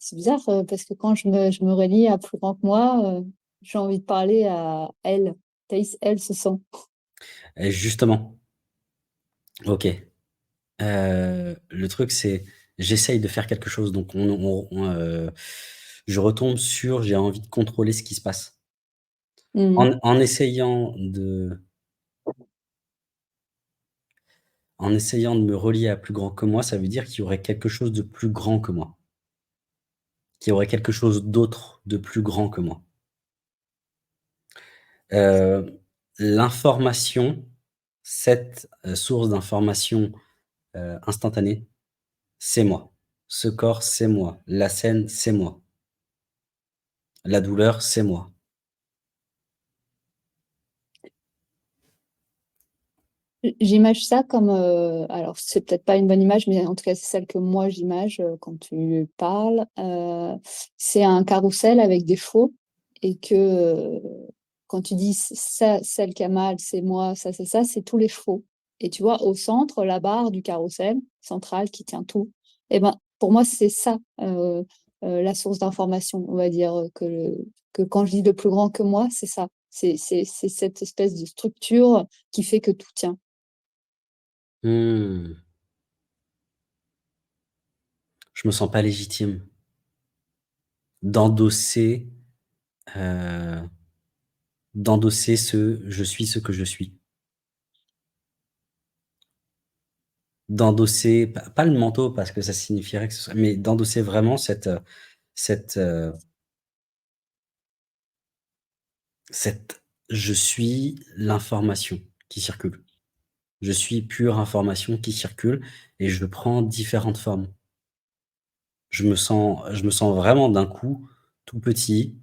C'est bizarre parce que quand je me relie à plus grand que moi, j'ai envie de parler à elle. Thaïs, elle se sent. Et justement, OK, le truc c'est, j'essaye de faire quelque chose donc je retombe sur j'ai envie de contrôler ce qui se passe. Mhm. En essayant de me relier à plus grand que moi, ça veut dire qu'il y aurait quelque chose de plus grand que moi. Qu'il y aurait quelque chose d'autre, de plus grand que moi. Heu, L'information, cette, source d'information, instantanée, c'est moi. Ce corps, c'est moi. La scène, c'est moi. La douleur, c'est moi. J'image ça comme, alors c'est peut-être pas une bonne image, mais en tout cas c'est celle que moi j'image quand tu parles. C'est un carrousel avec des chevaux et que quand tu dis ça, celle qui a mal, c'est moi, ça c'est ça, c'est tous les chevaux. Et tu vois au centre la barre du carrousel central qui tient tout. Et ben pour moi c'est ça la source d'information. On va dire que quand je dis le plus grand que moi, c'est ça. C'est cette espèce de structure qui fait que tout tient. Mmh. Je me sens pas légitime d'endosser, heu, d'endosser ce «je suis ce que je suis». D'endosser pas le manteau parce que ça signifierait que ce soit mais d'endosser vraiment cette, cette je suis l'information qui circule. Je suis pure information qui circule et je prends différentes formes. Je me sens vraiment d'un coup tout petit,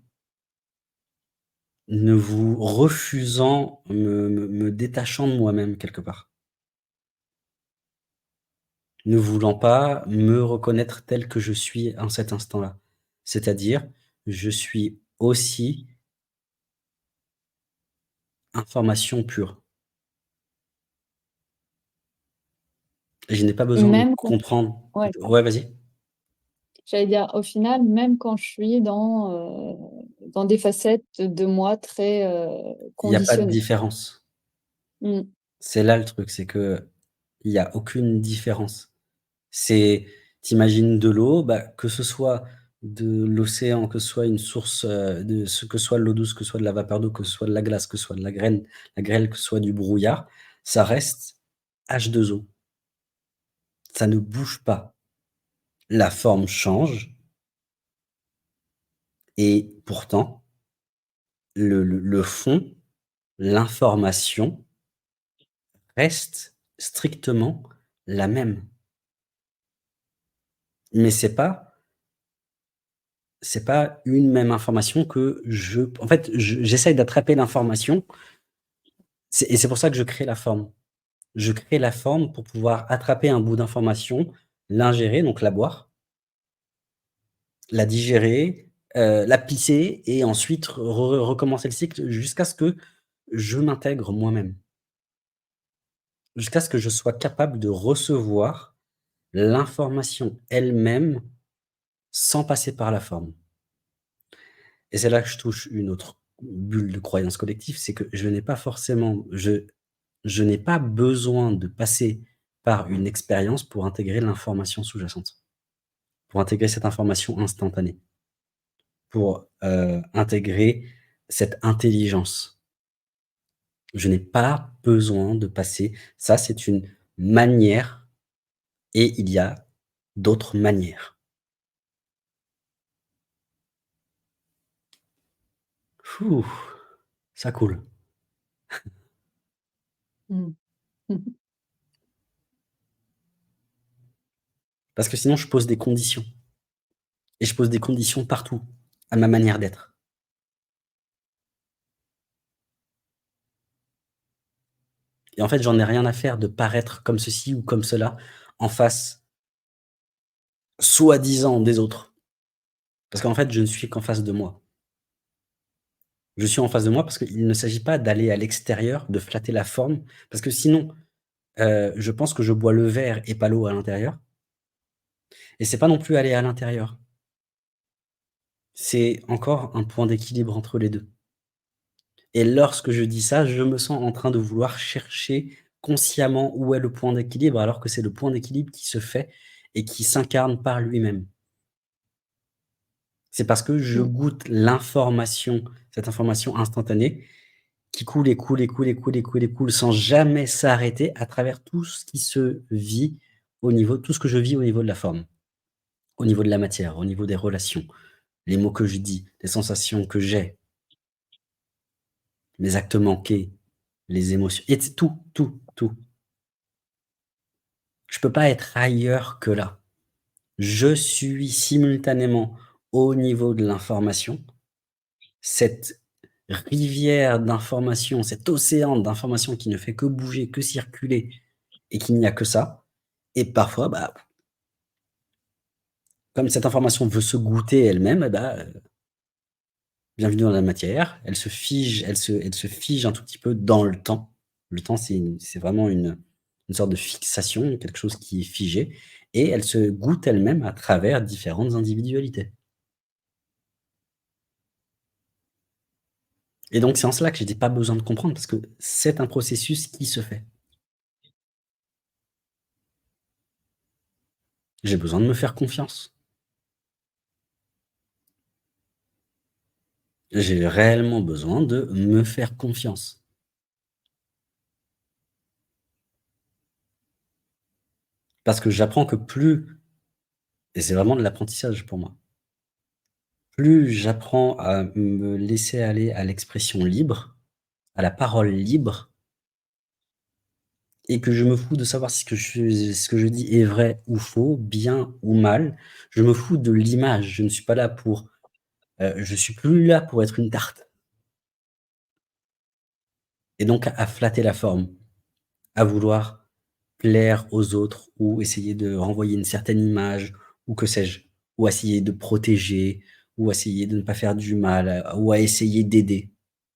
ne vous refusant me détachant de moi-même quelque part. Ne voulant pas me reconnaître tel que je suis en cet instant-là. C'est-à-dire, je suis aussi information pure et je n'ai pas besoin de Même quand, comprendre. ouais, Ouais, vas-y. j'allais dire, au final, même quand je suis dans des facettes de moi très Il y a pas de conditionnées. différence. Mm. C'est là le truc, c'est qu'il y a aucune différence. C'est tu de l'eau, bah, que ce soit de l'océan, que ce soit une source, de ce que soit de l'eau douce, que ce soit de la vapeur d'eau, que ce soit de la glace, que ce soit de la grêle, que ce soit du brouillard, ça reste H2O. Ça ne bouge pas. La forme change et pourtant le fond, l'information reste strictement la même. Mais c'est pas une même information que je en fait, j'essaye d'attraper l'information, c'est pour ça que je crée la forme. Je crée la forme pour pouvoir attraper un bout d'information, l'ingérer, donc la boire, la digérer, la pisser et ensuite recommencer le cycle jusqu'à ce que je m'intègre moi-même. Jusqu'à ce que je sois capable de recevoir l'information elle-même sans passer par la forme. Et c'est là que je touche une autre bulle de croyance collective, c'est que je n'ai pas besoin de passer par une expérience pour intégrer l'information sous-jacente, pour intégrer cette information instantanée, pour, intégrer cette intelligence. Je n'ai pas besoin de passer ça, c'est une manière et il y a d'autres manières. Fou, ça coule. Mm. Parce que sinon je pose des conditions et je pose des conditions partout, à ma manière d'être. Et en fait, j'en ai rien à faire de paraître comme ceci ou comme cela en face, soi-disant, des autres. Parce qu'en fait, je ne suis qu'en face de moi. Je suis en face de moi parce qu'il ne s'agit pas d'aller à l'extérieur, de flatter la forme, parce que sinon, je pense que je bois le verre et pas l'eau à l'intérieur et c'est pas non plus aller à l'intérieur. C'est encore un point d'équilibre entre les 2. Et lorsque je dis ça, je me sens en train de vouloir chercher consciemment où est le point d'équilibre, alors que c'est le point d'équilibre qui se fait et qui s'incarne par lui-même. C'est parce que je Mmh. goûte l'information, cette information instantanée qui coule et coule et coule et coule et coule et coule sans jamais s'arrêter à travers tout ce qui se vit au niveau tout ce que je vis au niveau de la forme, au niveau de la matière, au niveau des relations, les mots que je dis, les sensations que j'ai, les actes manqués, les émotions et t tout, tout, tout. Je peux pas être ailleurs que là. Je suis simultanément au niveau de l'information, cette rivière d'informations, cet océan d'informations qui ne fait que bouger, que circuler et qu'il n'y a que ça et parfois, bah, comme cette information veut se goûter elle-même et bah, bienvenue dans la matière. Elle se fige un tout petit peu dans le temps. Le temps, c'est vraiment une sorte de fixation, quelque chose qui est figé et elle se goûte elle-même à travers différentes individualités. Et donc c'est en cela que je n'ai pas besoin de comprendre parce que c'est un processus qui se fait. J'ai besoin de me faire confiance. J'ai réellement besoin de me faire confiance parce que j'apprends que plus et c'est vraiment de l'apprentissage pour moi. Plus j'apprends à me laisser aller à l'expression libre, à la parole libre et que je me fous de savoir si ce que je dis est vrai ou faux, bien ou mal. Je me fous de l'image. Je ne suis pas là pour, je suis plus là pour être une tarte et donc à flatter la forme, à vouloir plaire aux autres ou essayer de renvoyer une certaine image ou que sais-je, ou essayer de protéger ou essayer de ne pas faire du mal, ou à essayer d'aider.